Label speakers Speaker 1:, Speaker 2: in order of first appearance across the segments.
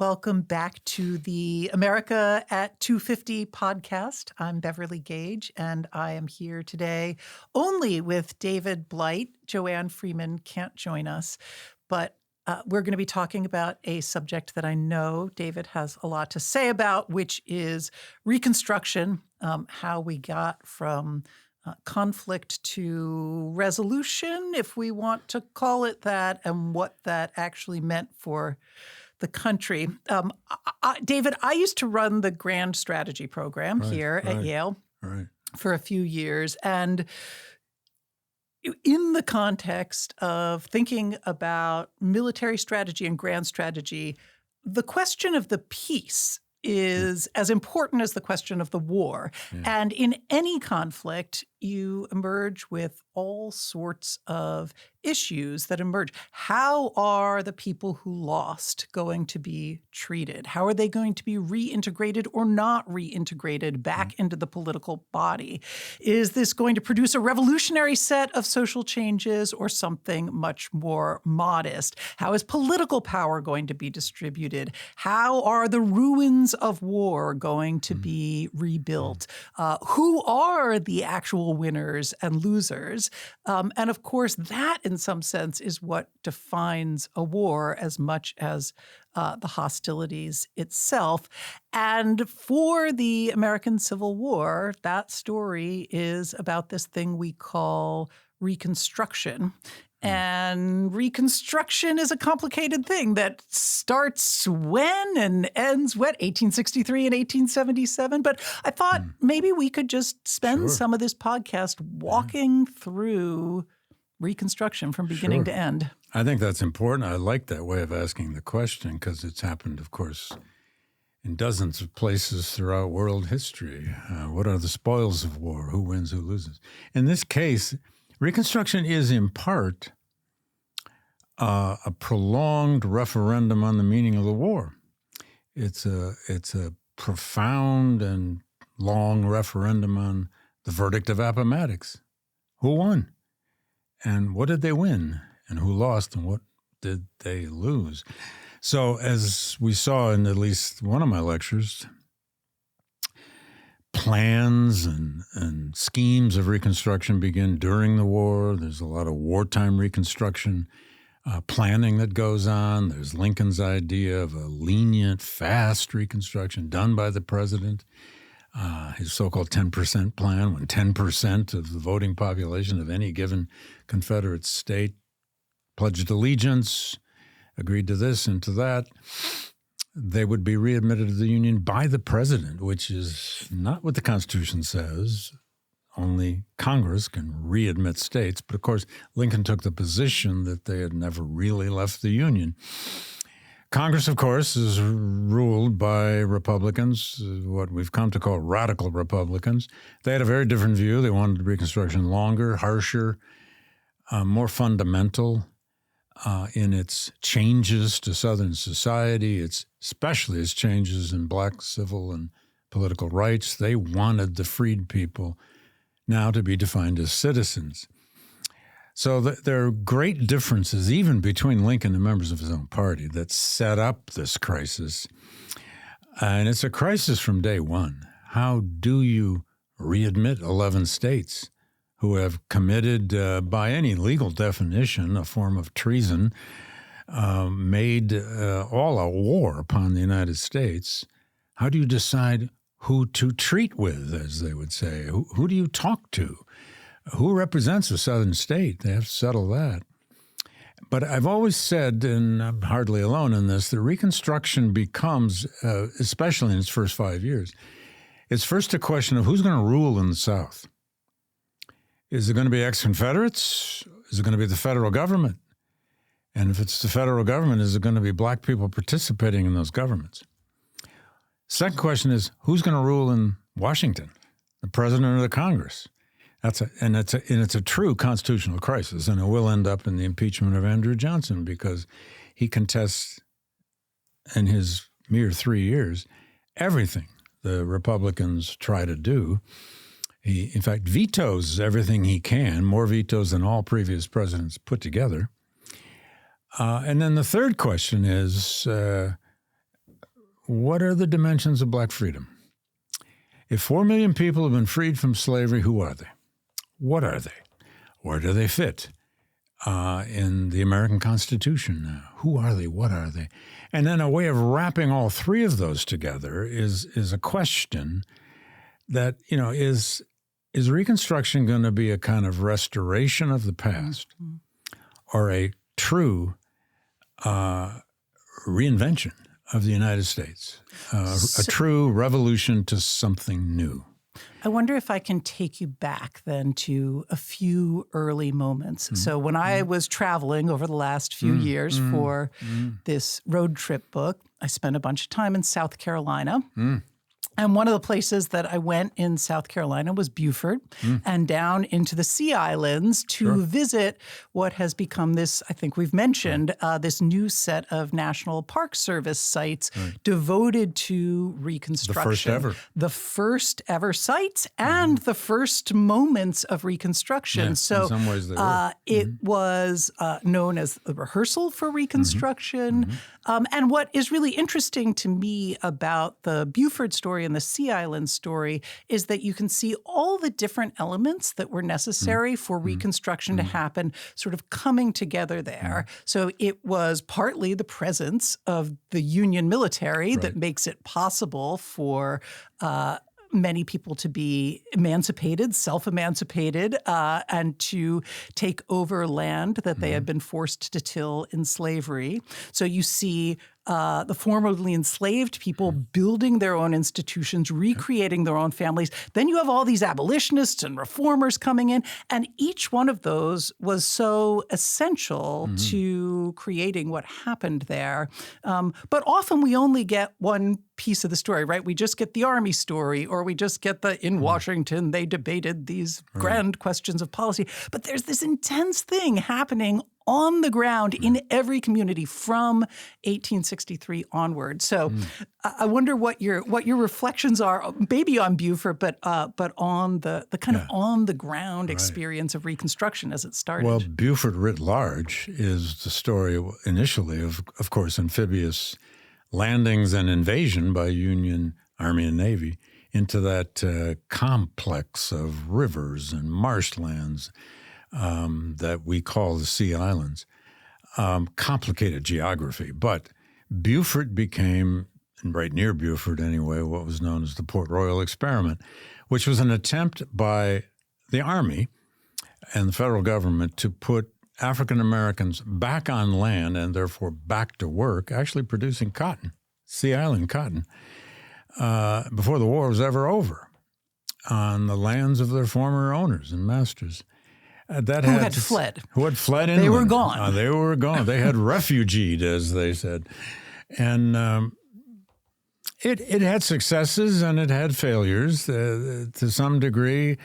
Speaker 1: Welcome back to the America at 250 podcast. I'm Beverly Gage, and I am here today only with David Blight. Joanne Freeman can't join us, but we're going to be talking about a subject that I know David has a lot to say about, which is Reconstruction, how we got from conflict to resolution, if we want to call it that, and what that actually meant for the country. David, I used to run the Grand Strategy program here at Yale for a few years. And in the context of thinking about military strategy and grand strategy, the question of the peace is as important as the question of the war. Yeah. And in any conflict, you emerge with all sorts of issues that emerge. How are the people who lost going to be treated? How are they going to be reintegrated or not reintegrated back into the political body? Is this going to produce a revolutionary set of social changes or something much more modest? How is political power going to be distributed? How are the ruins of war going to be rebuilt? Who are the actual winners and losers? And of course, that in some sense is what defines a war as much as the hostilities itself. And for the American Civil War, that story is about this thing we call Reconstruction. And Reconstruction is a complicated thing that starts when and ends when? 1863 and 1877. But I thought maybe we could just spend some of this podcast walking through Reconstruction from beginning to end.
Speaker 2: I think that's important. I like that way of asking the question because it's happened, of course, in dozens of places throughout world history. What are the spoils of war? Who wins, who loses? In this case, Reconstruction is in part a prolonged referendum on the meaning of the war. It's a profound and long referendum on the verdict of Appomattox. Who won? And what did they win? And who lost? And what did they lose? So as we saw in at least one of my lectures, plans and schemes of Reconstruction begin during the war. There's a lot of wartime Reconstruction planning that goes on. There's Lincoln's idea of a lenient, fast Reconstruction done by the president. His so-called 10% plan, when 10% of the voting population of any given Confederate state pledged allegiance, agreed to this and to that, they would be readmitted to the Union by the president, which is not what the Constitution says. Only Congress can readmit states. But, of course, Lincoln took the position that they had never really left the Union. Congress, of course, is ruled by Republicans, what we've come to call radical Republicans. They had a very different view. They wanted Reconstruction longer, harsher, more fundamental in its changes to Southern society, especially its changes in black civil and political rights. They wanted the freed people now to be defined as citizens. So there are great differences, even between Lincoln and members of his own party, that set up this crisis. And it's a crisis from day one. How do you readmit 11 states who have committed, by any legal definition, a form of treason, made all a war upon the United States? How do you decide who to treat with, as they would say? Who do you talk to? Who represents a southern state? They have to settle that. But I've always said, and I'm hardly alone in this, that Reconstruction becomes, especially in its first 5 years, it's first a question of who's going to rule in the South. Is it going to be ex-Confederates? Is it going to be the federal government? And if it's the federal government, is it going to be black people participating in those governments? Second question is, who's going to rule in Washington, the president or the Congress? It's a true constitutional crisis, and it will end up in the impeachment of Andrew Johnson because he contests in his mere 3 years everything the Republicans try to do. He, in fact, vetoes everything he can, more vetoes than all previous presidents put together. And then the third question is, what are the dimensions of black freedom? If 4 million people have been freed from slavery, who are they? What are they? Where do they fit in the American Constitution? Who are they? What are they? And then a way of wrapping all three of those together is a question that, is Reconstruction going to be a kind of restoration of the past or a true reinvention of the United States, a true revolution to something new?
Speaker 1: I wonder if I can take you back then to a few early moments. So when I was traveling over the last few years for this road trip book, I spent a bunch of time in South Carolina. And one of the places that I went in South Carolina was Beaufort and down into the Sea Islands to visit what has become this, I think we've mentioned, this new set of National Park Service sites devoted to Reconstruction. The first ever sites and the first moments of Reconstruction.
Speaker 2: Yeah,
Speaker 1: so
Speaker 2: in some ways they were.
Speaker 1: It was known as the rehearsal for Reconstruction. And what is really interesting to me about the Beaufort story and the Sea Island story is that you can see all the different elements that were necessary for Reconstruction to happen sort of coming together there. So it was partly the presence of the Union military that makes it possible for many people to be emancipated, self-emancipated, and to take over land that they had been forced to till in slavery. So you see the formerly enslaved people building their own institutions, recreating their own families. Then you have all these abolitionists and reformers coming in, and each one of those was so essential to creating what happened there. But often we only get one piece of the story, right? We just get the Army story, or we just get the in Washington, they debated these grand questions of policy. But there's this intense thing happening on the ground in every community from 1863 onward. So I wonder what your reflections are, maybe on Beaufort, but on the kind of on the ground experience of Reconstruction as it started.
Speaker 2: Well, Beaufort writ large is the story initially of course, amphibious landings and invasion by Union Army and Navy into that complex of rivers and marshlands that we call the Sea Islands. Complicated geography, but Beaufort became, and right near Beaufort anyway, what was known as the Port Royal Experiment, which was an attempt by the Army and the federal government to put African Americans back on land and therefore back to work, actually producing cotton, Sea Island cotton, before the war was ever over, on the lands of their former owners and masters. Who had fled inland.
Speaker 1: They were gone.
Speaker 2: They were gone. They had refugeed, as they said. And it had successes and it had failures. To some degree,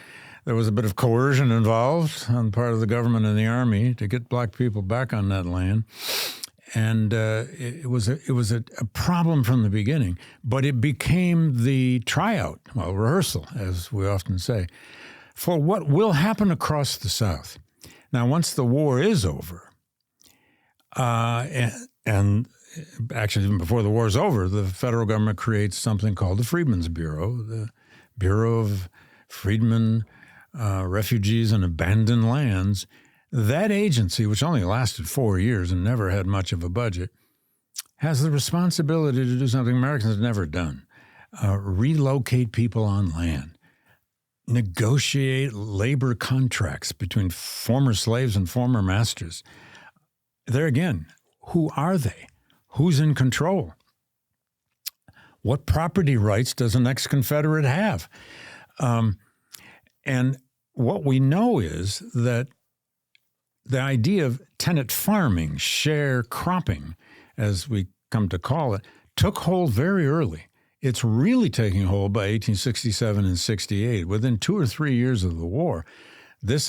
Speaker 2: there was a bit of coercion involved on the part of the government and the Army to get black people back on that land. And it was a problem from the beginning. But it became the rehearsal, as we often say, for what will happen across the South. Now, once the war is over, and actually even before the war is over, the federal government creates something called the Freedmen's Bureau, the Bureau of Freedmen, Refugees, and Abandoned Lands. That agency, which only lasted 4 years and never had much of a budget, has the responsibility to do something Americans have never done, relocate people on land. Negotiate labor contracts between former slaves and former masters. There again, who are they? Who's in control? What property rights does an ex-Confederate have? And what we know is that the idea of tenant farming, sharecropping, as we come to call it, took hold very early. It's really taking hold by 1867 and 68, within 2 or 3 years of the war. And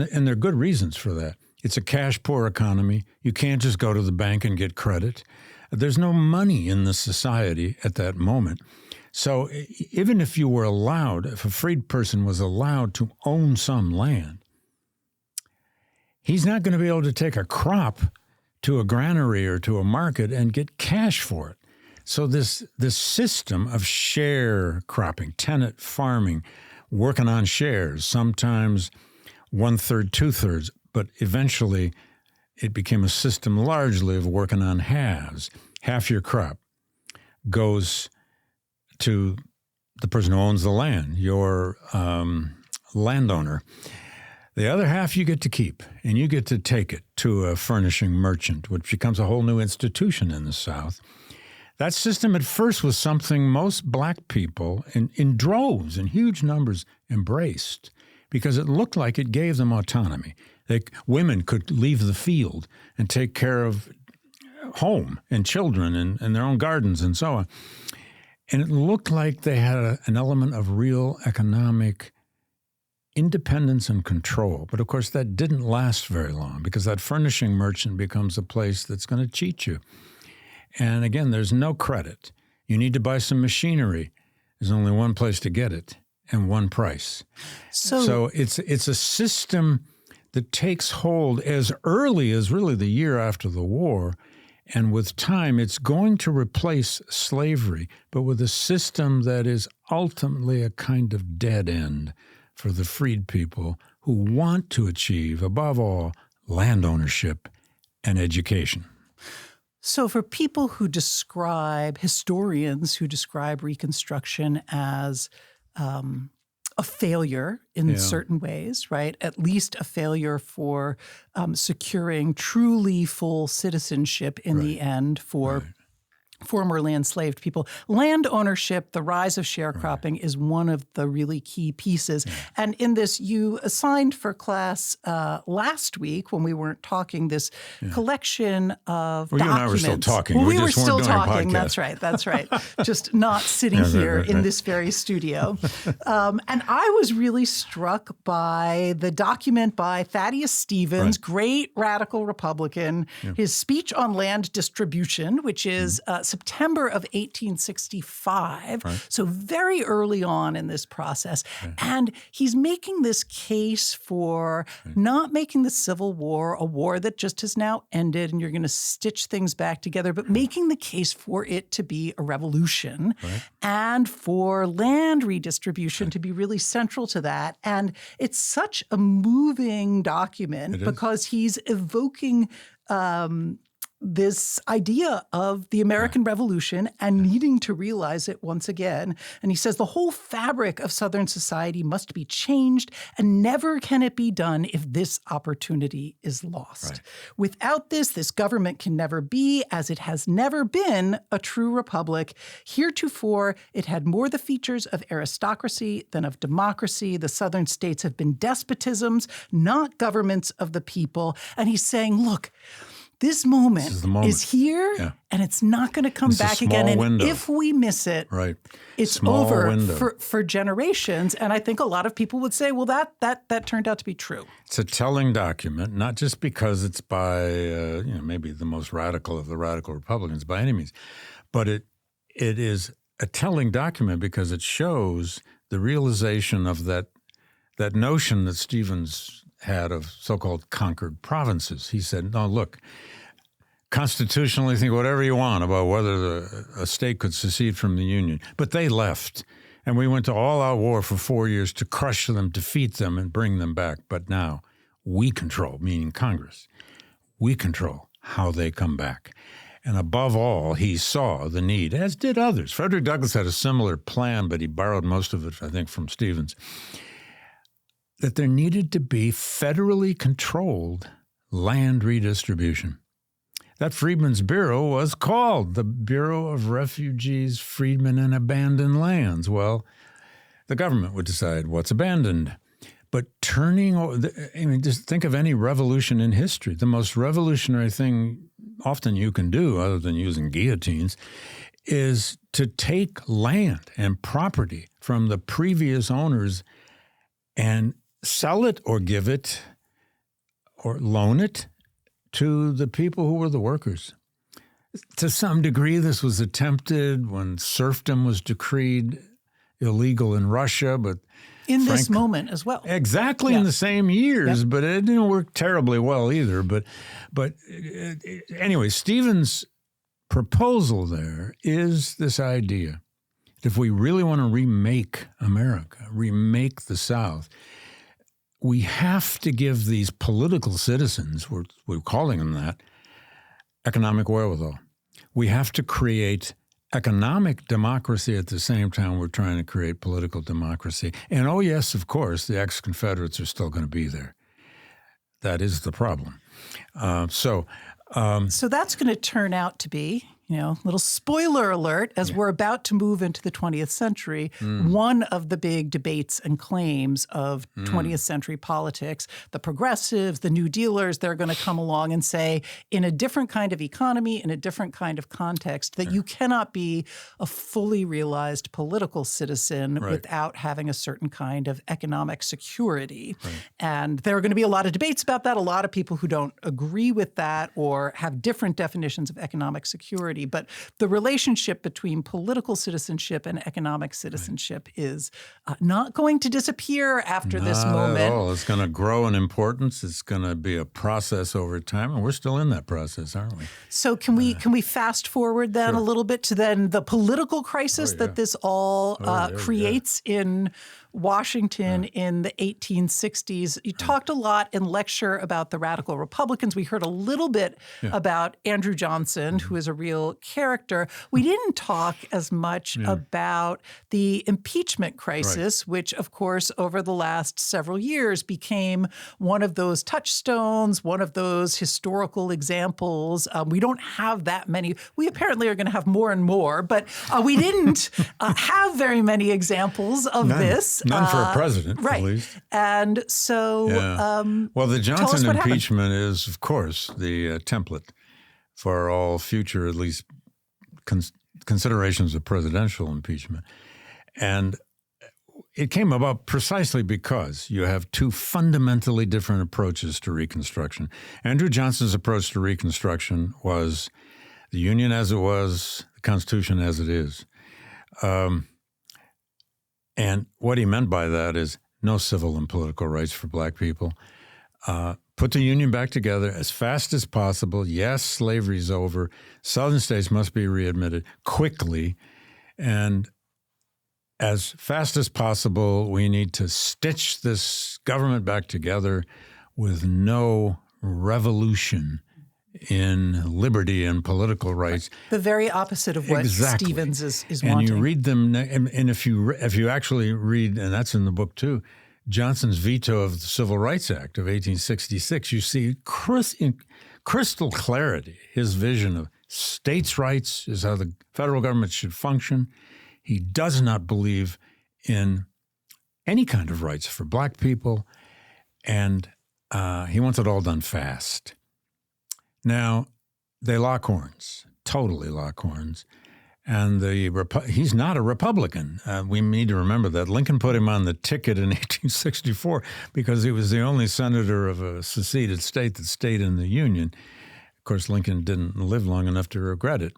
Speaker 2: there are good reasons for that. It's a cash-poor economy. You can't just go to the bank and get credit. There's no money in the society at that moment. So even if a freed person was allowed to own some land, he's not going to be able to take a crop to a granary or to a market and get cash for it. So this system of sharecropping, tenant farming, working on shares, sometimes 1/3, 2/3, but eventually it became a system largely of working on halves. Half your crop goes to the person who owns the land, your landowner. The other half you get to keep, and you get to take it to a furnishing merchant, which becomes a whole new institution in the South. That system at first was something most black people in droves, in huge numbers, embraced because it looked like it gave them autonomy. Women could leave the field and take care of home and children and their own gardens and so on. And it looked like they had an element of real economic independence and control. But of course, that didn't last very long because that furnishing merchant becomes a place that's going to cheat you. And again, there's no credit. You need to buy some machinery. There's only one place to get it and one price. So it's a system that takes hold as early as really the year after the war. And with time, it's going to replace slavery, but with a system that is ultimately a kind of dead end for the freed people who want to achieve, above all, land ownership and education.
Speaker 1: So for people who historians who describe Reconstruction as a failure in certain ways, right? At least a failure for securing truly full citizenship in the end for formerly enslaved people. Land ownership, the rise of sharecropping is one of the really key pieces. Yeah. And in this, you assigned for class last week when we weren't talking, this collection of documents.
Speaker 2: You and I were still talking.
Speaker 1: Well, we
Speaker 2: just
Speaker 1: were still
Speaker 2: weren't doing
Speaker 1: talking.
Speaker 2: a podcast.
Speaker 1: That's right. Just not sitting here in this very studio. And I was really struck by the document by Thaddeus Stevens, great radical Republican, his speech on land distribution, which is September of 1865, so very early on in this process. And he's making this case for not making the Civil War a war that just has now ended and you're going to stitch things back together, but making the case for it to be a revolution and for land redistribution to be really central to that. And it's such a moving document because he's evoking this idea of the American Revolution and needing to realize it once again. And he says the whole fabric of Southern society must be changed, and never can it be done if this opportunity is lost. Without this government can never be, as it has never been, a true republic. Heretofore, it had more the features of aristocracy than of democracy. The Southern states have been despotisms, not governments of the people. And he's saying, look, this moment is here, and it's not going to come back again. And if we miss it, it's over for generations. And I think a lot of people would say, well, that turned out to be true.
Speaker 2: It's a telling document, not just because it's by maybe the most radical of the radical Republicans by any means, but it is a telling document because it shows the realization of that notion that Stevens had of so-called conquered provinces. He said, no, look, constitutionally think whatever you want about whether a state could secede from the Union, but they left. And we went to all-out war for 4 years to crush them, defeat them, and bring them back. But now we control, meaning Congress, we control how they come back. And above all, he saw the need, as did others. Frederick Douglass had a similar plan, but he borrowed most of it, I think, from Stevens, that there needed to be federally controlled land redistribution. That Freedmen's Bureau was called the Bureau of Refugees, Freedmen, and Abandoned Lands. Well, the government would decide what's abandoned. But just think of any revolution in history. The most revolutionary thing often you can do, other than using guillotines, is to take land and property from the previous owners and sell it or give it or loan it to the people who were the workers. To some degree, this was attempted when serfdom was decreed illegal in Russia, but
Speaker 1: in this moment as well.
Speaker 2: Exactly in the same years, but it didn't work terribly well either. But anyway, Stevens proposal there is this idea that if we really want to remake America, remake the South, we have to give these political citizens, we're calling them that, economic wherewithal. We have to create economic democracy at the same time we're trying to create political democracy. And oh yes, of course, the ex-Confederates are still going to be there. That is the problem. So
Speaker 1: that's going to turn out to be, little spoiler alert, as we're about to move into the 20th century, one of the big debates and claims of 20th century politics. The progressives, the New Dealers, they're going to come along and say, in a different kind of economy, in a different kind of context, that you cannot be a fully realized political citizen without having a certain kind of economic security. Right. And there are going to be a lot of debates about that, a lot of people who don't agree with that or have different definitions of economic security. But the relationship between political citizenship and economic citizenship is not going to disappear after this moment.
Speaker 2: Not at all. It's going to grow in importance. It's going to be a process over time, and we're still in that process, aren't we?
Speaker 1: So can we fast forward then a little bit to then the political crisis that this all creates in Washington in the 1860s. You talked a lot in lecture about the radical Republicans. We heard a little bit about Andrew Johnson, who is a real character. We didn't talk as much about the impeachment crisis, which, of course, over the last several years became one of those touchstones, one of those historical examples. We don't have that many. We apparently are going to have more and more, but we didn't have very many examples of this.
Speaker 2: None for a president, at least.
Speaker 1: And so,
Speaker 2: well, the Johnson impeachment is, of course, the template for all future, at least, considerations of presidential impeachment. And it came about precisely because you have two fundamentally different approaches to Reconstruction. Andrew Johnson's approach to Reconstruction was the Union as it was, the Constitution as it is. And what he meant by that is no civil and political rights for black people. Put the Union back together as fast as possible. Yes, slavery's over. Southern states must be readmitted quickly. And as fast as possible, we need to stitch this government back together with no revolution in liberty and political rights.
Speaker 1: The very opposite of what Stevens is wanting.
Speaker 2: And you read them, and if you actually read, and that's in the book too, Johnson's veto of the Civil Rights Act of 1866, you see in crystal clarity his vision of states' rights is how the federal government should function. He does not believe in any kind of rights for black people, and he wants it all done fast. Now, they lock horns, totally lock horns, and he's not a Republican. We need to remember that. Lincoln put him on the ticket in 1864 because he was the only senator of a seceded state that stayed in the Union. Of course, Lincoln didn't live long enough to regret it.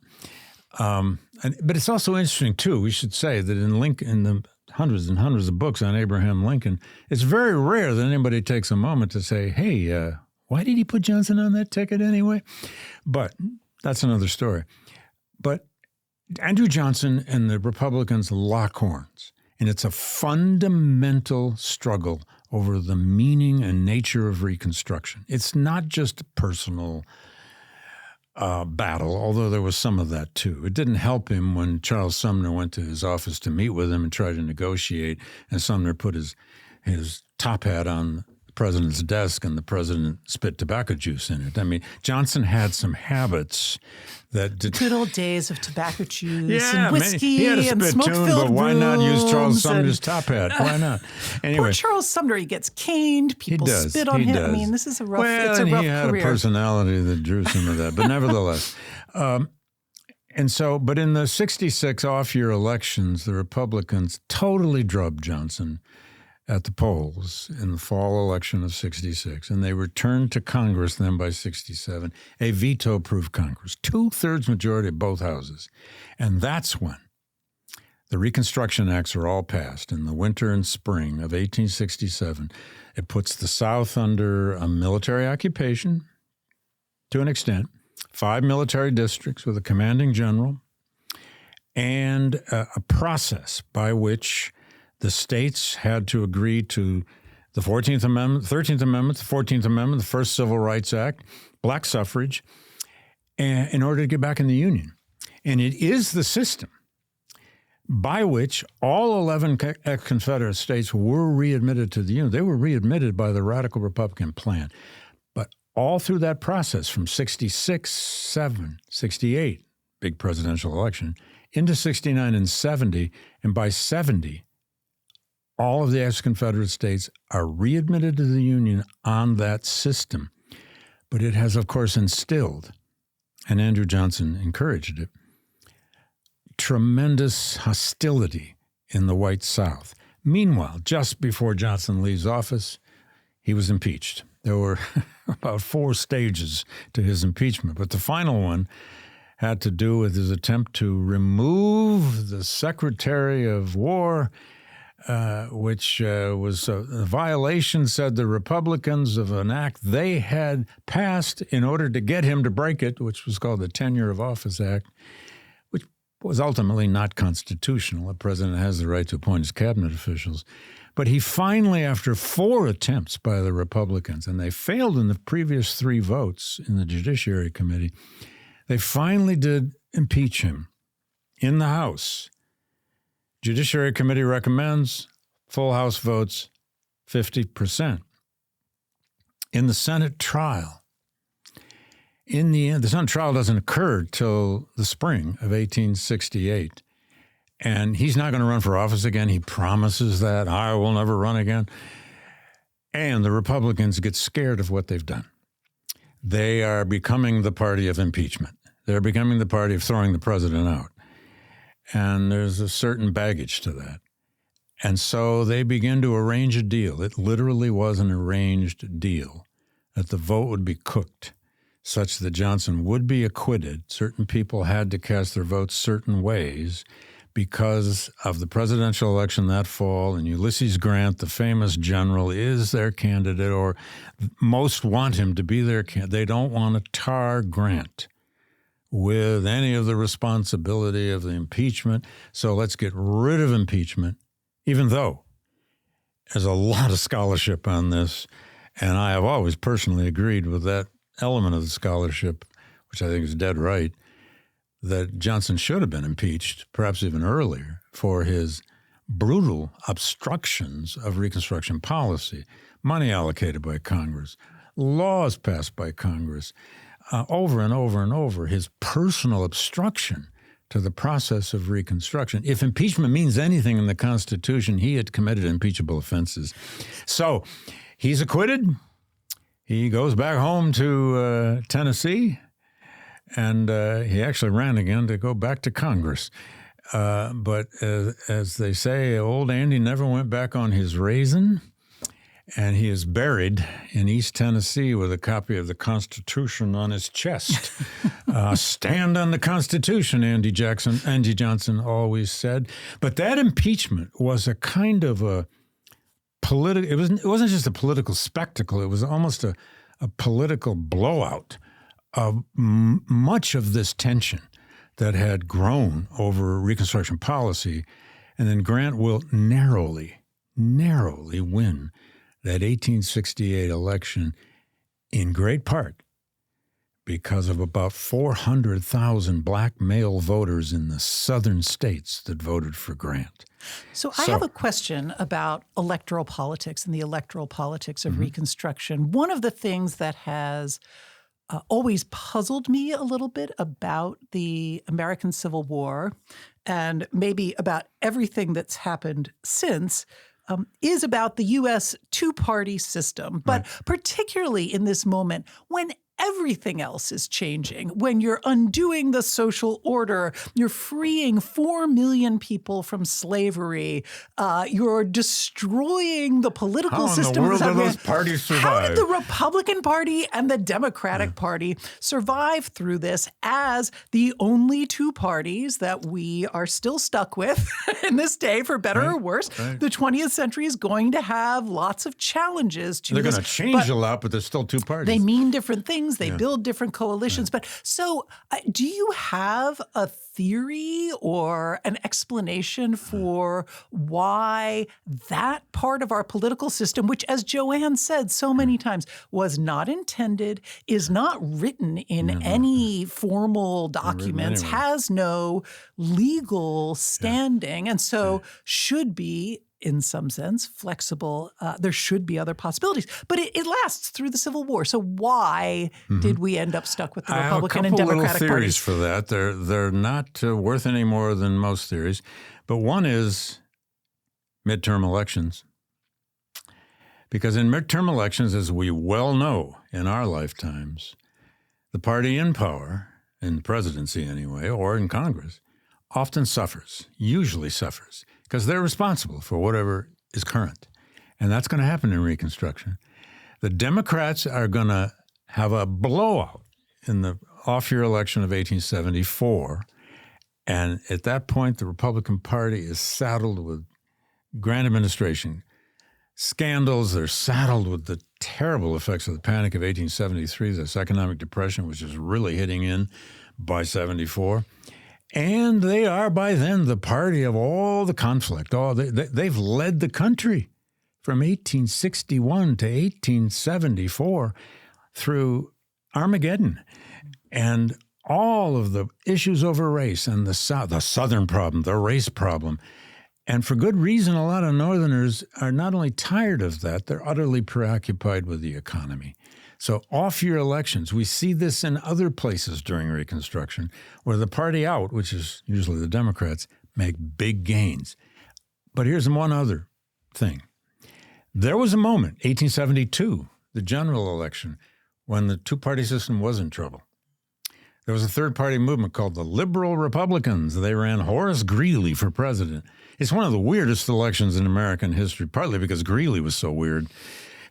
Speaker 2: But it's also interesting, too, we should say that in the hundreds and hundreds of books on Abraham Lincoln, it's very rare that anybody takes a moment to say, hey, why did he put Johnson on that ticket anyway? But that's another story. But Andrew Johnson and the Republicans lock horns, and it's a fundamental struggle over the meaning and nature of Reconstruction. It's not just a personal battle, although there was some of that too. It didn't help him when Charles Sumner went to his office to meet with him and try to negotiate, and Sumner put his top hat on president's desk and the president spit tobacco juice in it. I mean, Johnson had some habits that
Speaker 1: good old days of tobacco juice and whiskey
Speaker 2: he had a
Speaker 1: and
Speaker 2: spittoon,
Speaker 1: smoke-filled
Speaker 2: but why not use Charles Sumner's
Speaker 1: and,
Speaker 2: top hat? Why not? Anyway,
Speaker 1: poor Charles Sumner, he gets caned. People spit on him. I mean, this is a rough.
Speaker 2: Well,
Speaker 1: it's a rough
Speaker 2: he had
Speaker 1: career.
Speaker 2: a personality that drew some of that, but nevertheless. And so, but in the 66 off-year elections, the Republicans totally drubbed Johnson at the polls in the fall election of 66, and they returned to Congress then by 67, a veto-proof Congress, 2/3 majority of both houses. And that's when the Reconstruction Acts are all passed in the winter and spring of 1867. It puts the South under a military occupation to an extent. 5 military districts with a commanding general, and a process by which the states had to agree to the 14th Amendment, 13th Amendment, the 14th Amendment, the First Civil Rights Act, black suffrage, in order to get back in the Union. And it is the system by which all 11 ex-Confederate states were readmitted to the Union. They were readmitted by the Radical Republican plan. But all through that process, from 66, 7, 68, big presidential election, into 69 and 70, and by 70, all of the ex-Confederate states are readmitted to the Union on that system. But it has, of course, instilled, and Andrew Johnson encouraged it, tremendous hostility in the white South. Meanwhile, just before Johnson leaves office, he was impeached. There were about 4 stages to his impeachment, but the final one had to do with his attempt to remove the Secretary of War, which was a violation, said the Republicans, of an act they had passed in order to get him to break it, which was called the Tenure of Office Act, which was ultimately not constitutional. The president has the right to appoint his cabinet officials. But he finally, after 4 attempts by the Republicans, and they failed in the previous 3 votes in the Judiciary Committee, they finally did impeach him in the House. Judiciary Committee recommends, full House votes 50%. In the Senate trial, in the end, the Senate trial doesn't occur till the spring of 1868. And he's not going to run for office again. He promises that. I will never run again. And the Republicans get scared of what they've done. They are becoming the party of impeachment. They're becoming the party of throwing the president out. And there's a certain baggage to that. And so they begin to arrange a deal. It literally was an arranged deal that the vote would be cooked such that Johnson would be acquitted. Certain people had to cast their votes certain ways because of the presidential election that fall, and Ulysses Grant, the famous general, is their candidate, or most want him to be their candidate. They don't want to tar Grant with any of the responsibility of the impeachment, so let's get rid of impeachment, even though there's a lot of scholarship on this, and I have always personally agreed with that element of the scholarship, which I think is dead right, that Johnson should have been impeached, perhaps even earlier, for his brutal obstructions of Reconstruction policy, money allocated by Congress, laws passed by Congress, over and over and over, his personal obstruction to the process of Reconstruction. If impeachment means anything in the Constitution, he had committed impeachable offenses. So he's acquitted. He goes back home to Tennessee. And he actually ran again to go back to Congress. But as they say, old Andy never went back on his raisin. And he is buried in East Tennessee with a copy of the Constitution on his chest. Stand on the Constitution, Andy Johnson always said. But that impeachment was a kind of a political, it wasn't just a political spectacle. It was almost a political blowout of much of this tension that had grown over Reconstruction policy. And then Grant will narrowly win that 1868 election, in great part because of about 400,000 black male voters in the southern states that voted for Grant.
Speaker 1: So I have a question about electoral politics and the electoral politics of Reconstruction. One of the things that has always puzzled me a little bit about the American Civil War, and maybe about everything that's happened since, is about the U.S. two-party system, but particularly in this moment when everything else is changing, when you're undoing the social order, you're freeing 4 million people from slavery, you're destroying the political system.
Speaker 2: How in the world do those parties survive?
Speaker 1: How did the Republican Party and the Democratic Party survive through this as the only 2 parties that we are still stuck with in this day, for better or worse? The 20th century is going to have lots of challenges to
Speaker 2: They're going to change a lot, but there's still 2 parties.
Speaker 1: They mean different things. systems. They build different coalitions. But so do you have a theory or an explanation for why that part of our political system, which, as Joanne said so many times, was not intended, is not written in any formal documents, has no legal standing, and so should be, in some sense, flexible. There should be other possibilities. But it lasts through the Civil War. So why did we end up stuck with the Republican and Democratic
Speaker 2: parties? I have a couple little theories
Speaker 1: parties?
Speaker 2: for that. They're not worth any more than most theories. But one is midterm elections. Because in midterm elections, as we well know in our lifetimes, the party in power, in the presidency anyway, or in Congress, often suffers, usually suffers, because they're responsible for whatever is current. And that's going to happen in Reconstruction. The Democrats are going to have a blowout in the off-year election of 1874. And at that point, the Republican Party is saddled with Grant administration scandals. They're saddled with the terrible effects of the Panic of 1873, this economic depression, which is really hitting in by 74. And they are, by then, the party of all the conflict. They've led the country from 1861 to 1874 through Armageddon. And all of the issues over race and the Southern problem, the race problem. And for good reason, a lot of Northerners are not only tired of that, they're utterly preoccupied with the economy. So off-year elections, we see this in other places during Reconstruction, where the party out, which is usually the Democrats, make big gains. But here's one other thing. There was a moment, 1872, the general election, when the two-party system was in trouble. There was a third-party movement called the Liberal Republicans. They ran Horace Greeley for president. It's one of the weirdest elections in American history, partly because Greeley was so weird.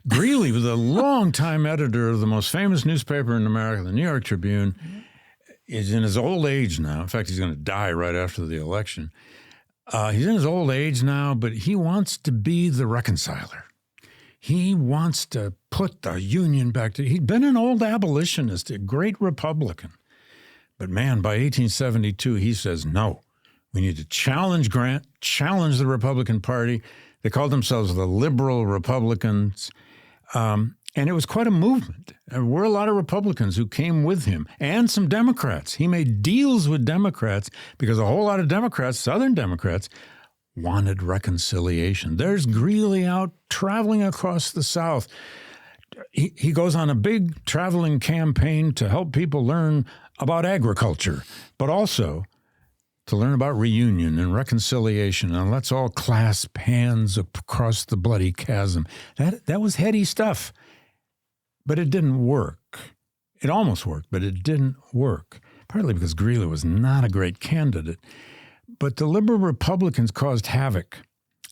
Speaker 2: Greeley was a longtime editor of the most famous newspaper in America, the New York Tribune. He's in his old age now. In fact, he's going to die right after the election. He's in his old age now, but he wants to be the reconciler. He wants to put the Union back to... He'd been an old abolitionist, a great Republican. But man, by 1872, he says, no, we need to challenge Grant, challenge the Republican Party. They called themselves the Liberal Republicans. And it was quite a movement. There were a lot of Republicans who came with him and some Democrats. He made deals with Democrats because a whole lot of Democrats, Southern Democrats, wanted reconciliation. There's Greeley out traveling across the South. He goes on a big traveling campaign to help people learn about agriculture, but also to learn about reunion and reconciliation, and let's all clasp hands across the bloody chasm. That was heady stuff, but it didn't work. It almost worked, but it didn't work, partly because Greeley was not a great candidate. But the liberal Republicans caused havoc,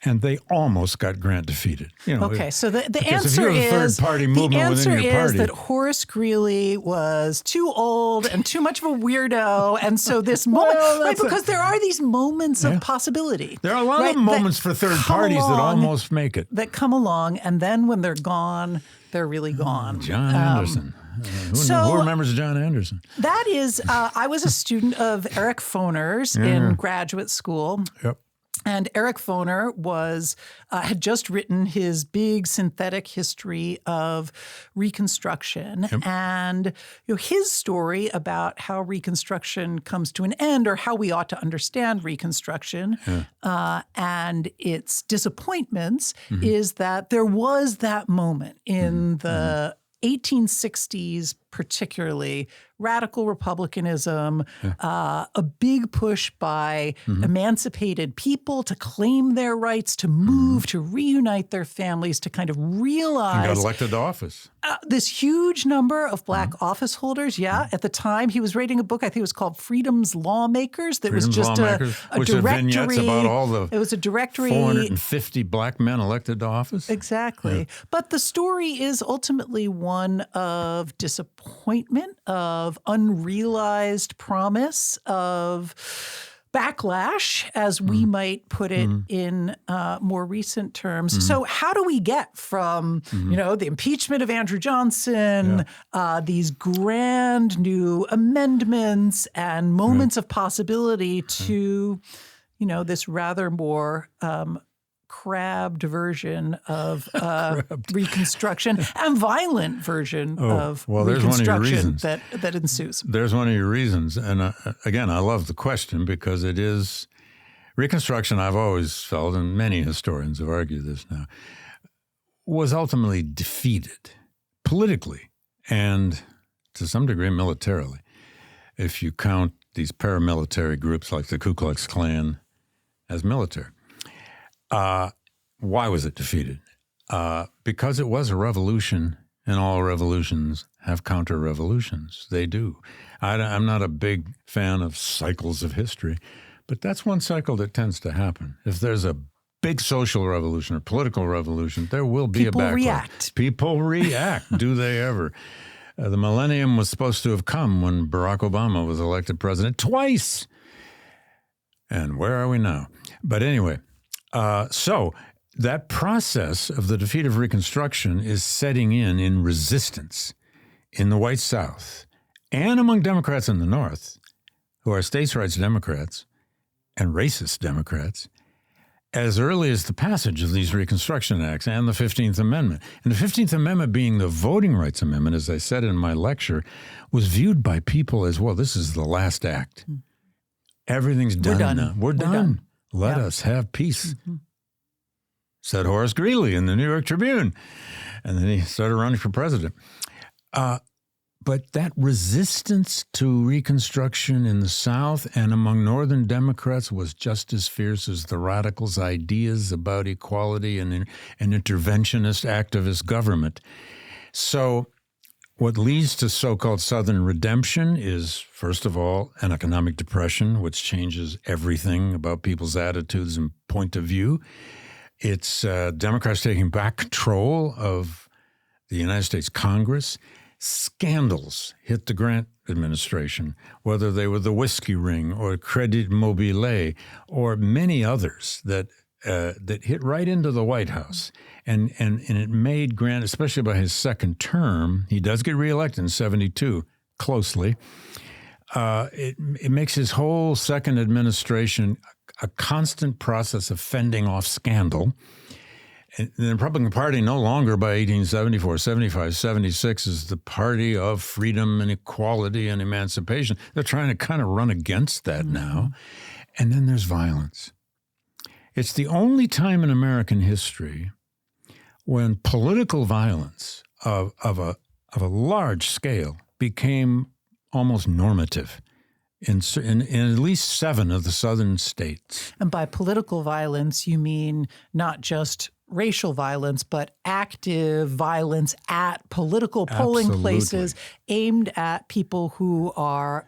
Speaker 2: and they almost got Grant defeated.
Speaker 1: Okay, so the
Speaker 2: answer is
Speaker 1: that Horace Greeley was too old and too much of a weirdo, and so this moment, because there are these moments of possibility.
Speaker 2: There are a lot of moments for third parties that almost make it.
Speaker 1: That come along, and then when they're gone, they're really gone.
Speaker 2: John Anderson. Who remembers John Anderson?
Speaker 1: That is, I was a student of Eric Foner's in graduate school.
Speaker 2: Yep.
Speaker 1: And Eric Foner had just written his big synthetic history of Reconstruction.
Speaker 2: Yep.
Speaker 1: And his story about how Reconstruction comes to an end, or how we ought to understand Reconstruction and its disappointments, is that there was that moment in the 1860s, particularly, radical republicanism, a big push by emancipated people to claim their rights, to move, to reunite their families, to kind of realize...
Speaker 2: And got elected to office.
Speaker 1: This huge number of black office holders, at the time, he was writing a book, I think it was called Freedom's Lawmakers, that was just a directory.
Speaker 2: About all the
Speaker 1: it was a directory.
Speaker 2: 450 black men elected to office.
Speaker 1: Exactly. Yeah. But the story is ultimately one of disappointment, of unrealized promise, of backlash, as we might put it in more recent terms. So how do we get from, the impeachment of Andrew Johnson, these grand new amendments and moments of possibility to, this rather more crabbed version of Reconstruction and violent version of Reconstruction that ensues?
Speaker 2: There's one of your reasons. And again, I love the question because it is Reconstruction, I've always felt, and many historians have argued this now, was ultimately defeated politically and to some degree militarily. If you count these paramilitary groups like the Ku Klux Klan as military. Why was it defeated? Because it was a revolution, and all revolutions have counter-revolutions. They do. I'm not a big fan of cycles of history, but that's one cycle that tends to happen. If there's a big social revolution or political revolution, there will be a backlash. People react. Do they ever? The millennium was supposed to have come when Barack Obama was elected president twice. And where are we now? But anyway, so that process of the defeat of Reconstruction is setting in resistance in the white South and among Democrats in the North, who are states' rights Democrats and racist Democrats, as early as the passage of these Reconstruction Acts and the 15th Amendment. And the 15th Amendment, being the Voting Rights Amendment, as I said in my lecture, was viewed by people as, well, this is the last act. Everything's done now. We're done. Let us have peace, said Horace Greeley in the New York Tribune. And then he started running for president. But that resistance to Reconstruction in the South and among Northern Democrats was just as fierce as the radicals' ideas about equality and an interventionist activist government. So what leads to so-called Southern redemption is, first of all, an economic depression, which changes everything about people's attitudes and point of view. It's Democrats taking back control of the United States Congress. Scandals hit the Grant administration, whether they were the Whiskey Ring or Credit Mobile or many others that hit right into the White House. And it made Grant, especially by his second term, he does get reelected in 1972 closely. It makes his whole second administration a constant process of fending off scandal. And the Republican Party no longer by 1874, 75, 76 is the party of freedom and equality and emancipation. They're trying to kind of run against that now. And then there's violence. It's the only time in American history when political violence of a large scale became almost normative in at least 7 of the southern states.
Speaker 1: And by political violence, you mean not just racial violence, but active violence at political polling places aimed at people who are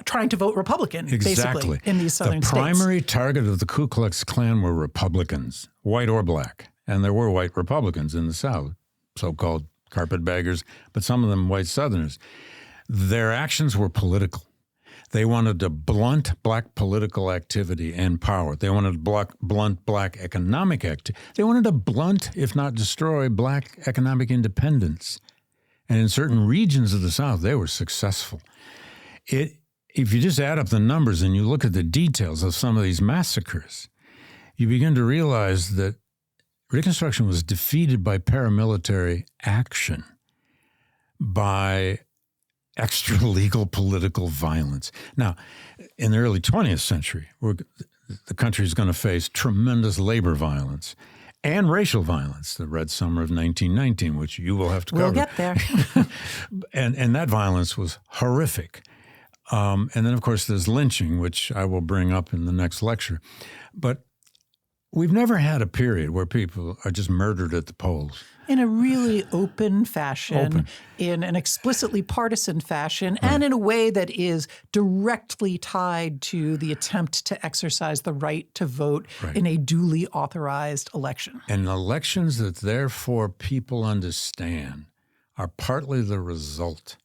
Speaker 1: trying to vote Republican, basically, in these southern states.
Speaker 2: The primary target of the Ku Klux Klan were Republicans, white or black. And there were white Republicans in the South, so-called carpetbaggers, but some of them white Southerners. Their actions were political. They wanted to blunt black political activity and power. They wanted to blunt black economic activity. They wanted to blunt, if not destroy, black economic independence. And in certain regions of the South, they were successful. If you just add up the numbers and you look at the details of some of these massacres, you begin to realize that Reconstruction was defeated by paramilitary action, by extra-legal political violence. Now, in the early 20th century, the country is going to face tremendous labor violence and racial violence, the Red Summer of 1919, which you will have to cover.
Speaker 1: We'll get there.
Speaker 2: and that violence was horrific. And then, of course, there's lynching, which I will bring up in the next lecture. But we've never had a period where people are just murdered at the polls.
Speaker 1: In a really open fashion, in an explicitly partisan fashion, and in a way that is directly tied to the attempt to exercise the right to vote in a duly authorized election.
Speaker 2: And elections that therefore people understand are partly the result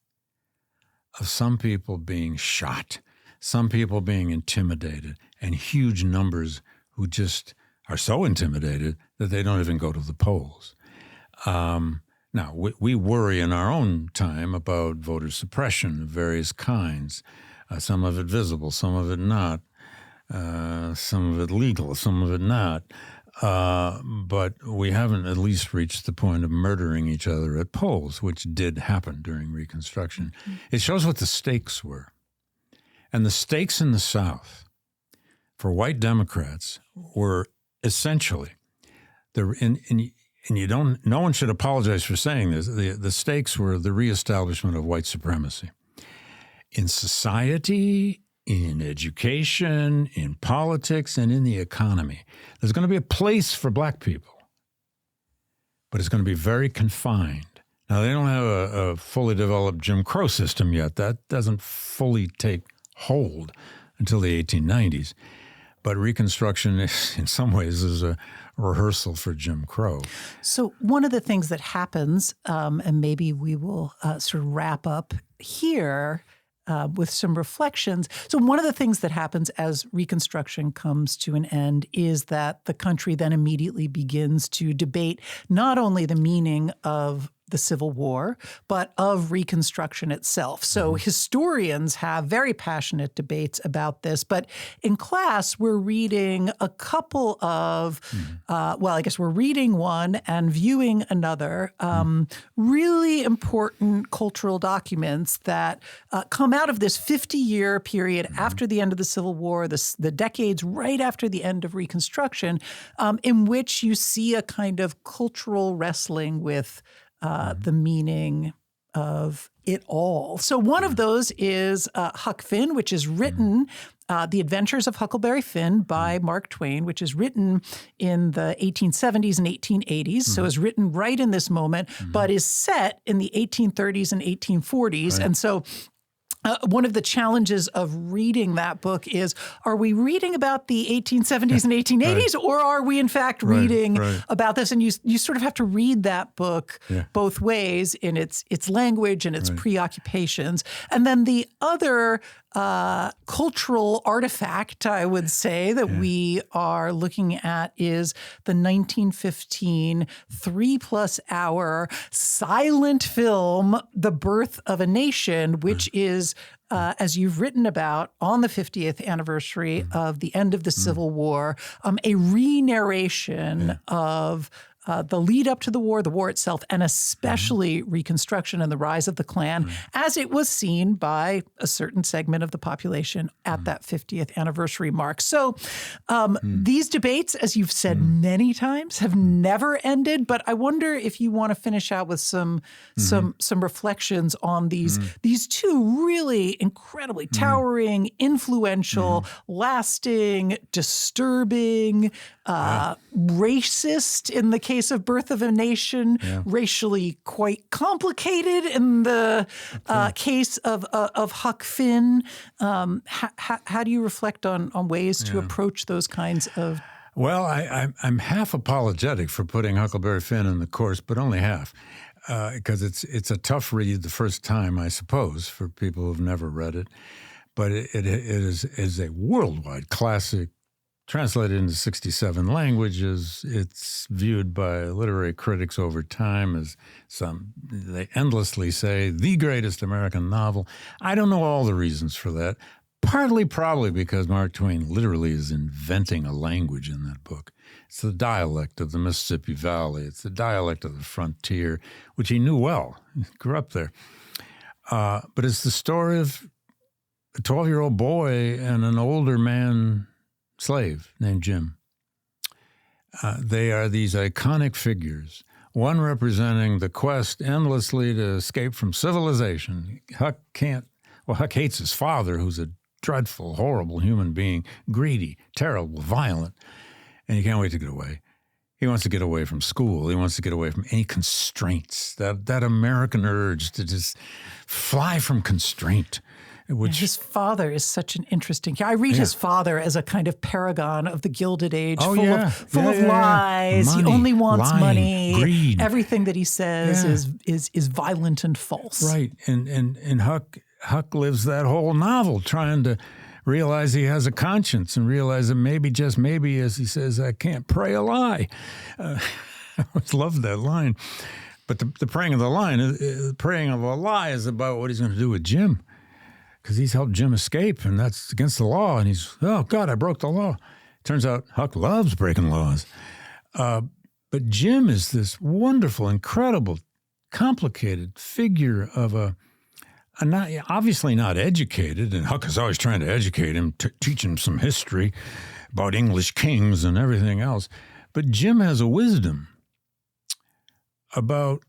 Speaker 2: of some people being shot, some people being intimidated, and huge numbers who just are so intimidated that they don't even go to the polls. Now, we worry in our own time about voter suppression of various kinds, some of it visible, some of it not, some of it legal, some of it not. But we haven't at least reached the point of murdering each other at polls, which did happen during Reconstruction. Mm-hmm. It shows what the stakes were. And the stakes in the South for white Democrats were essentially, no one should apologize for saying this, the stakes were the reestablishment of white supremacy in society, in education, in politics, and in the economy. There's going to be a place for black people, but it's going to be very confined. Now, they don't have a fully developed Jim Crow system yet. That doesn't fully take hold until the 1890s. But Reconstruction, in some ways, is a rehearsal for Jim Crow.
Speaker 1: So one of the things that happens, and maybe we will sort of wrap up here with some reflections. So one of the things that happens as Reconstruction comes to an end is that the country then immediately begins to debate not only the meaning of the Civil War, but of Reconstruction itself. So historians have very passionate debates about this. But in class, we're reading a couple of, I guess we're reading one and viewing another, really important cultural documents that come out of this 50-year period after the end of the Civil War, the decades right after the end of Reconstruction, in which you see a kind of cultural wrestling with the meaning of it all. So one of those is Huck Finn, which is written, The Adventures of Huckleberry Finn by Mark Twain, which is written in the 1870s and 1880s. So is written right in this moment, but is set in the 1830s and 1840s. Right. And so one of the challenges of reading that book is, are we reading about the 1870s and 1880s, or are we in fact reading about this? And you sort of have to read that book both ways in its language and its preoccupations. And then the other cultural artifact, I would say, that we are looking at is the 1915 3+ hour silent film, The Birth of a Nation, which is, as you've written about, on the 50th anniversary of the end of the Civil War, a re-narration of the lead up to the war itself, and especially Reconstruction and the rise of the Klan, as it was seen by a certain segment of the population at that 50th anniversary mark. So these debates, as you've said many times, have never ended. But I wonder if you want to finish out with some reflections on these two really incredibly towering, influential, lasting, disturbing, racist in the case of Birth of a Nation, racially quite complicated in the case of Huck Finn. How do you reflect on ways to approach those kinds of...
Speaker 2: Well, I'm half apologetic for putting Huckleberry Finn in the course, but only half, because it's a tough read the first time, I suppose, for people who've never read it. But it is a worldwide classic. Translated into 67 languages, it's viewed by literary critics over time as they endlessly say, the greatest American novel. I don't know all the reasons for that. Partly probably because Mark Twain literally is inventing a language in that book. It's the dialect of the Mississippi Valley. It's the dialect of the frontier, which he knew well. He grew up there. But it's the story of a 12-year-old boy and an older man slave named Jim. They are these iconic figures, one representing the quest endlessly to escape from civilization. Huck hates his father, who's a dreadful, horrible human being, greedy, terrible, violent, and he can't wait to get away. He wants to get away from school. He wants to get away from any constraints, that American urge to just fly from constraint.
Speaker 1: His father is such an interesting... I read his father as a kind of paragon of the Gilded Age, full of lies.
Speaker 2: Money,
Speaker 1: he only wants
Speaker 2: lying,
Speaker 1: money.
Speaker 2: greed. Everything
Speaker 1: that he says is violent and false.
Speaker 2: Right, and Huck lives that whole novel trying to realize he has a conscience and realize that maybe, just maybe, as he says, I can't pray a lie. I always loved that line. But the praying of the lie is about what he's going to do with Jim, because he's helped Jim escape, and that's against the law. And he's, oh, God, I broke the law. Turns out Huck loves breaking laws. But Jim is this wonderful, incredible, complicated figure of obviously not educated, and Huck is always trying to educate him, teach him some history about English kings and everything else. But Jim has a wisdom about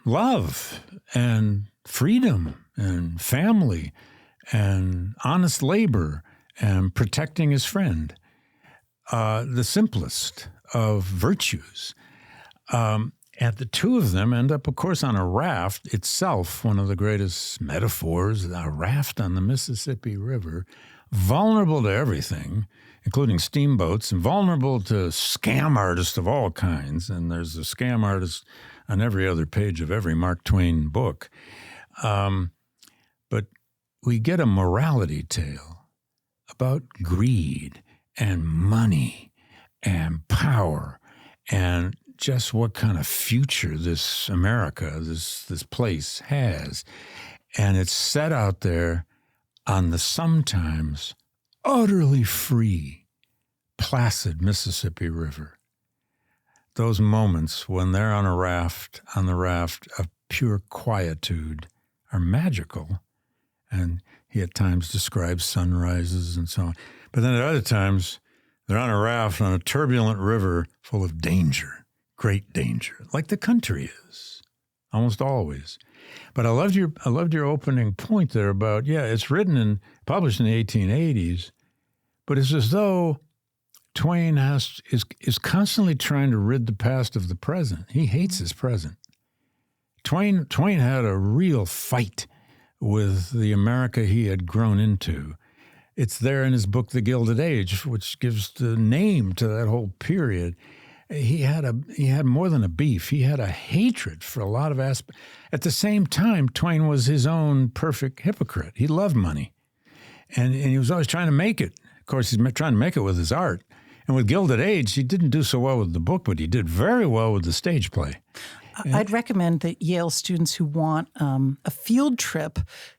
Speaker 2: love and freedom and family and honest labor and protecting his friend, the simplest of virtues. And the two of them end up, of course, on a raft itself, one of the greatest metaphors, a raft on the Mississippi River, vulnerable to everything, including steamboats, and vulnerable to scam artists of all kinds. And there's a scam artist on every other page of every Mark Twain book. But we get a morality tale about greed and money and power and just what kind of future this America, this place has. And it's set out there on the sometimes utterly free, placid Mississippi River. Those moments when they're on the raft of pure quietude are magical. And he at times describes sunrises and so on. But then at other times, they're on a raft on a turbulent river full of danger. Great danger, like the country is, almost always. But I loved your opening point there about, it's written and published in the 1880s, but it's as though Twain is constantly trying to rid the past of the present. He hates his present. Twain had a real fight with the America he had grown into. It's there in his book, The Gilded Age, which gives the name to that whole period. He had more than a beef. He had a hatred for a lot of aspects. At the same time, Twain was his own perfect hypocrite. He loved money, and he was always trying to make it. Of course, he's trying to make it with his art. And with Gilded Age, he didn't do so well with the book, but he did very well with the stage play.
Speaker 1: I'd recommend that Yale students who want a field trip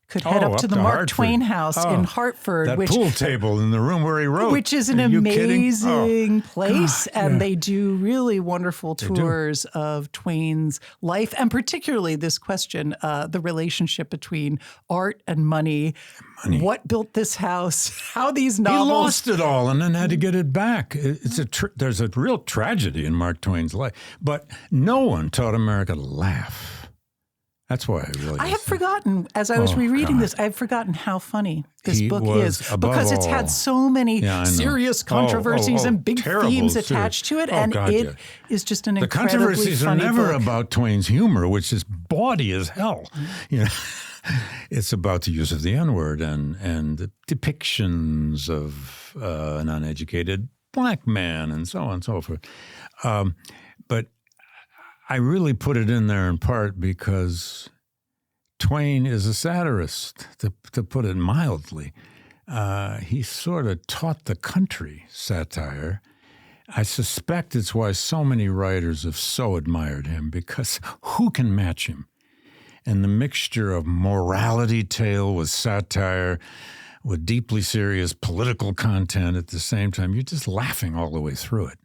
Speaker 1: could head up to the Mark
Speaker 2: Hartford.
Speaker 1: Twain House in Hartford.
Speaker 2: That pool table in the room where he wrote.
Speaker 1: Which is an amazing place.
Speaker 2: God,
Speaker 1: and they do really wonderful tours of Twain's life, and particularly this question, the relationship between art and money. What built this house? How these novels...
Speaker 2: He lost it all and then had to get it back. There's a real tragedy in Mark Twain's life. But no one taught America to laugh. That's why I
Speaker 1: have forgotten, as I was rereading this, I have forgotten how funny this book is. Because it's had so many serious controversies and big themes attached to it. It is just an incredibly funny book.
Speaker 2: The controversies are never about Twain's humor, which is bawdy as hell. It's about the use of the N-word and the depictions of an uneducated black man and so on and so forth. But I really put it in there in part because Twain is a satirist, to put it mildly. He sort of taught the country satire. I suspect it's why so many writers have so admired him, because who can match him? And the mixture of morality tale with satire, with deeply serious political content at the same time, you're just laughing all the way through it.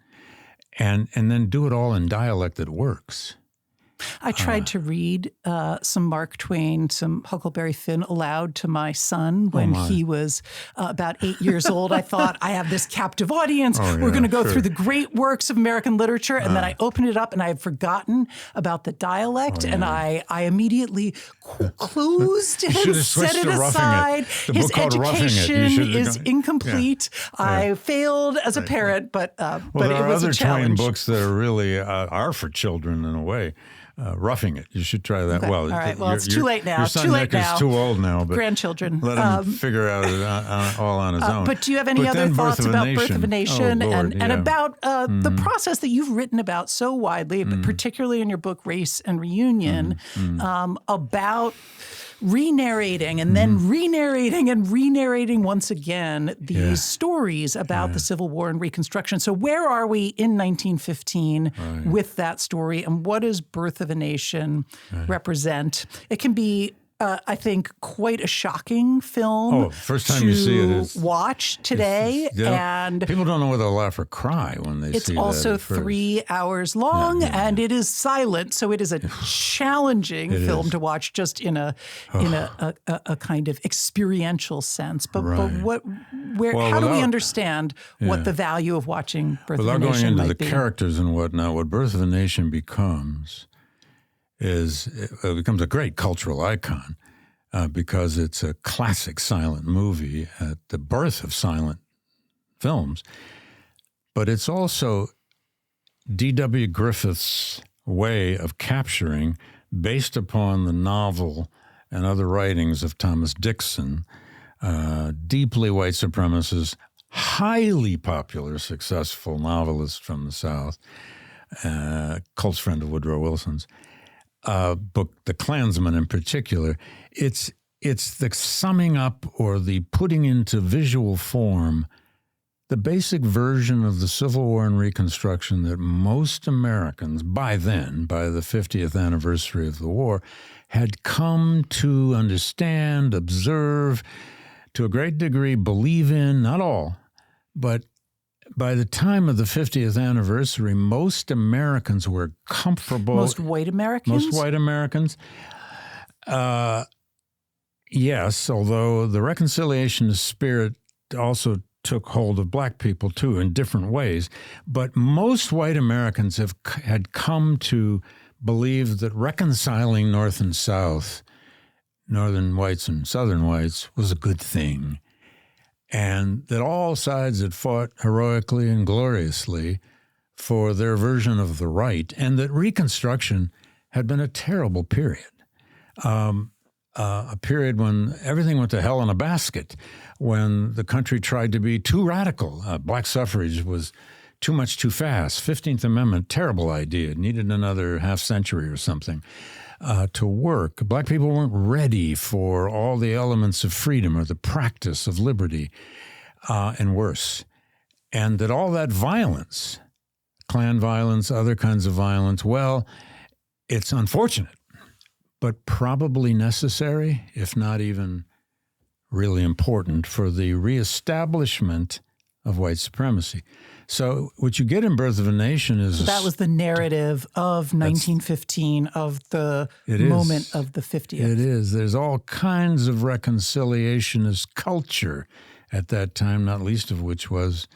Speaker 2: And then do it all in dialect that works.
Speaker 1: I tried to read some Mark Twain, some Huckleberry Finn aloud to my son when he was about 8 years old. I thought, I have this captive audience. We're going to go through the great works of American literature. And then I opened it up and I had forgotten about the dialect. And I immediately closed and set it aside. His education is incomplete. I failed as a parent, but it was a challenge.
Speaker 2: There are other Twain books that are really are for children in a way. Roughing It. You should try that.
Speaker 1: Okay.
Speaker 2: Well,
Speaker 1: all right. Well, it's too late now.
Speaker 2: Your son Nick is too old now. But
Speaker 1: grandchildren.
Speaker 2: Let him figure out it all on his own.
Speaker 1: But do you have any other thoughts about Birth of a Nation and about the process that you've written about so widely, but particularly in your book Race and Reunion, about re-narrating and then re-narrating and re-narrating once again these stories about the Civil War and Reconstruction. So where are we in 1915 with that story, and what does Birth of a Nation represent? It can be I think, quite a shocking film.
Speaker 2: First time you see it is
Speaker 1: watch today, and
Speaker 2: people don't know whether to laugh or cry when they see it.
Speaker 1: It's also 3 hours long, and it is silent, so it is a challenging film to watch, just in a kind of experiential sense. But how do we understand what the value of watching Birth of a Nation might be?
Speaker 2: Without going into the characters and whatnot, what Birth of a Nation becomes is it becomes a great cultural icon because it's a classic silent movie at the birth of silent films. But it's also D.W. Griffith's way of capturing, based upon the novel and other writings of Thomas Dixon, deeply white supremacist, highly popular, successful novelist from the South, close friend of Woodrow Wilson's, book, The Klansman in particular. It's the summing up or the putting into visual form the basic version of the Civil War and Reconstruction that most Americans, by then, by the 50th anniversary of the war, had come to understand, observe, to a great degree believe in, not all, but by the time of the 50th anniversary, most Americans were comfortable.
Speaker 1: Most white Americans?
Speaker 2: Most white Americans. Yes, although the reconciliationist spirit also took hold of black people, too, in different ways. But most white Americans had come to believe that reconciling North and South, Northern whites and Southern whites, was a good thing. And that all sides had fought heroically and gloriously for their version of the right, and that Reconstruction had been a terrible period, a period when everything went to hell in a basket, when the country tried to be too radical. Black suffrage was too much too fast. 15th Amendment, terrible idea, needed another half century or something to work. Black people weren't ready for all the elements of freedom or the practice of liberty, and worse. And that all that violence, Klan violence, other kinds of violence, well, it's unfortunate, but probably necessary, if not even really important, for the reestablishment of white supremacy. So what you get in Birth of a Nation is...
Speaker 1: That was the narrative of 1915, of the moment of the 50th.
Speaker 2: It is. There's all kinds of reconciliationist culture at that time, not least of which was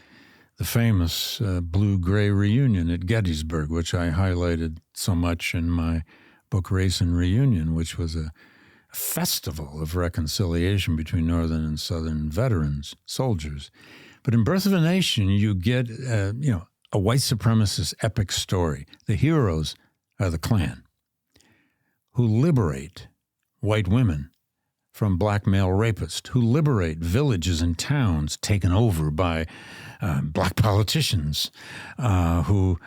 Speaker 2: the famous blue-gray reunion at Gettysburg, which I highlighted so much in my book Race and Reunion, which was a festival of reconciliation between Northern and Southern veterans, soldiers. But in Birth of a Nation, you get, a white supremacist epic story. The heroes are the Klan, who liberate white women from black male rapists, who liberate villages and towns taken over by black politicians, who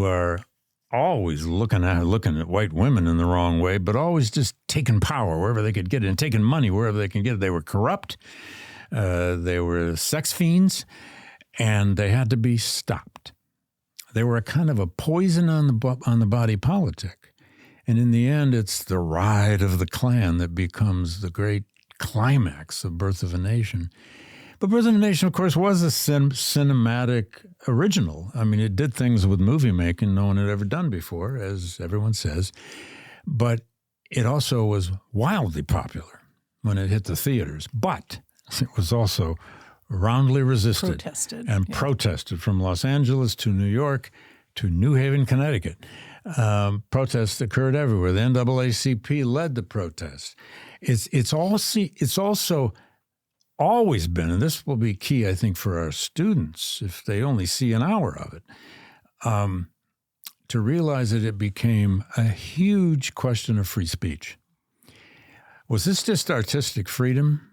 Speaker 2: are always looking at white women in the wrong way, but always just taking power wherever they could get it and taking money wherever they can get it. They were corrupt. They were sex fiends, and they had to be stopped. They were a kind of a poison on the body politic. And in the end, it's the ride of the Klan that becomes the great climax of Birth of a Nation. But Birth of a Nation, of course, was a cinematic original. I mean, it did things with movie making no one had ever done before, as everyone says. But it also was wildly popular when it hit the theaters. But it was also roundly resisted. Protested from Los Angeles to New York to New Haven, Connecticut. Protests occurred everywhere. The NAACP led the protests. It's also always been, and this will be key, I think, for our students, if they only see an hour of it, to realize that it became a huge question of free speech. Was this just artistic freedom?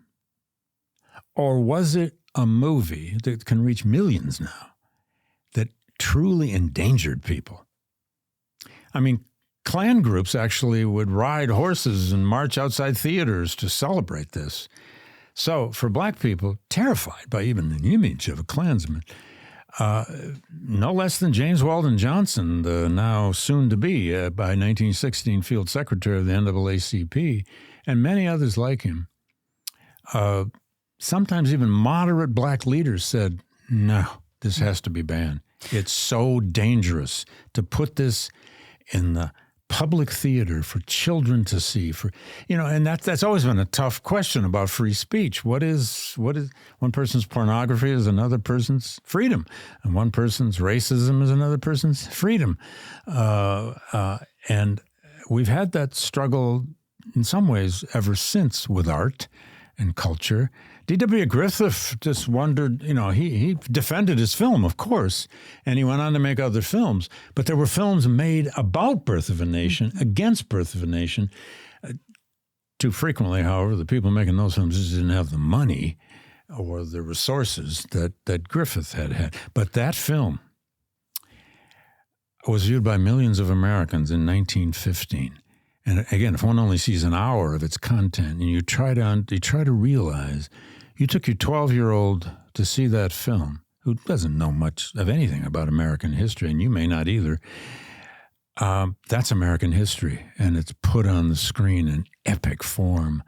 Speaker 2: Or was it a movie that can reach millions now that truly endangered people? I mean, Klan groups actually would ride horses and march outside theaters to celebrate this. So for black people, terrified by even the image of a Klansman, no less than James Weldon Johnson, the now soon-to-be, by 1916, field secretary of the NAACP, and many others like him, sometimes even moderate black leaders said, no, this has to be banned. It's so dangerous to put this in the public theater for children to see. And that's always been a tough question about free speech. What is one person's pornography is another person's freedom, and one person's racism is another person's freedom. And we've had that struggle in some ways ever since with art and culture. D.W. Griffith just wondered, he defended his film, of course, and he went on to make other films. But there were films made about Birth of a Nation, against Birth of a Nation. Too frequently, however, the people making those films just didn't have the money or the resources that Griffith had. But that film was viewed by millions of Americans in 1915. And again, if one only sees an hour of its content, and you try to realize you took your 12-year-old to see that film, who doesn't know much of anything about American history, and you may not either. That's American history, and it's put on the screen in epic form.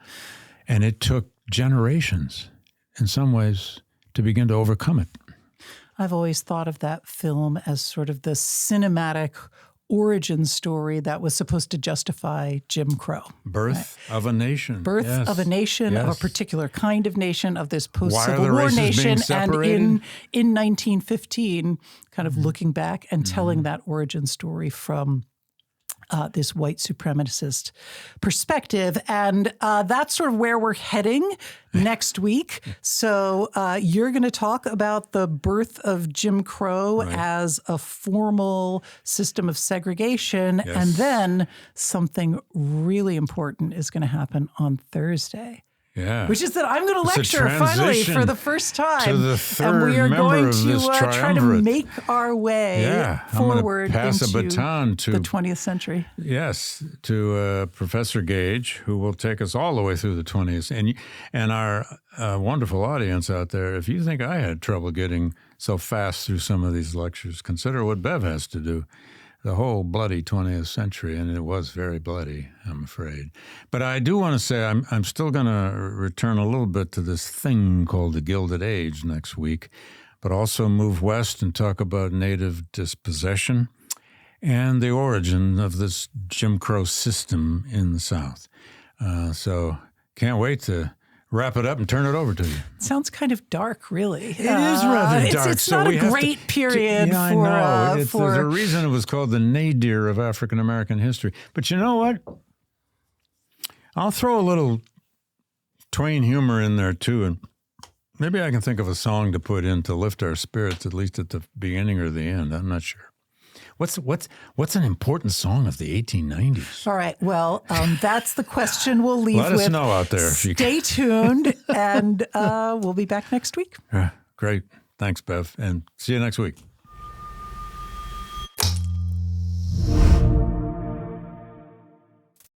Speaker 2: And it took generations, in some ways, to begin to overcome it.
Speaker 1: I've always thought of that film as sort of the cinematic origin story that was supposed to justify Jim Crow.
Speaker 2: Birth of a nation.
Speaker 1: Birth
Speaker 2: yes.
Speaker 1: of a nation,
Speaker 2: yes.
Speaker 1: of a particular kind of nation, of this post-Civil
Speaker 2: Why are the
Speaker 1: War
Speaker 2: races
Speaker 1: nation.
Speaker 2: being separated?
Speaker 1: And in 1915, kind of looking back and telling that origin story from this white supremacist perspective. And that's sort of where we're heading next week. So you're going to talk about the birth of Jim Crow as a formal system of segregation.
Speaker 2: Yes.
Speaker 1: And then something really important is going to happen on Thursday.
Speaker 2: Yeah.
Speaker 1: Which is that I'm going to
Speaker 2: It's a
Speaker 1: lecture finally for
Speaker 2: transition
Speaker 1: the first time.
Speaker 2: to the third
Speaker 1: and we are
Speaker 2: member
Speaker 1: going
Speaker 2: of
Speaker 1: to
Speaker 2: this
Speaker 1: try to
Speaker 2: triumvirate.
Speaker 1: make our way forward
Speaker 2: I'm going to pass
Speaker 1: into
Speaker 2: a baton to
Speaker 1: the 20th century.
Speaker 2: Yes, to Professor Gage, who will take us all the way through the 20th. And our wonderful audience out there, if you think I had trouble getting so fast through some of these lectures, consider what Bev has to do. The whole bloody 20th century, and it was very bloody, I'm afraid. But I do want to say I'm still going to return a little bit to this thing called the Gilded Age next week, but also move west and talk about native dispossession and the origin of this Jim Crow system in the South. So can't wait to wrap it up and turn it over to you.
Speaker 1: It sounds kind of dark, really.
Speaker 2: It is rather dark.
Speaker 1: It's not a great period
Speaker 2: yeah,
Speaker 1: for...
Speaker 2: I know. There's a reason it was called the nadir of African-American history. But you know what? I'll throw a little Twain humor in there, too, and maybe I can think of a song to put in to lift our spirits, at least at the beginning or the end. I'm not sure. What's an important song of the 1890s?
Speaker 1: All right. Well, that's the question we'll leave with.
Speaker 2: Let us know out there.
Speaker 1: Stay tuned, and we'll be back next week.
Speaker 2: Great. Thanks, Bev, and see you next week.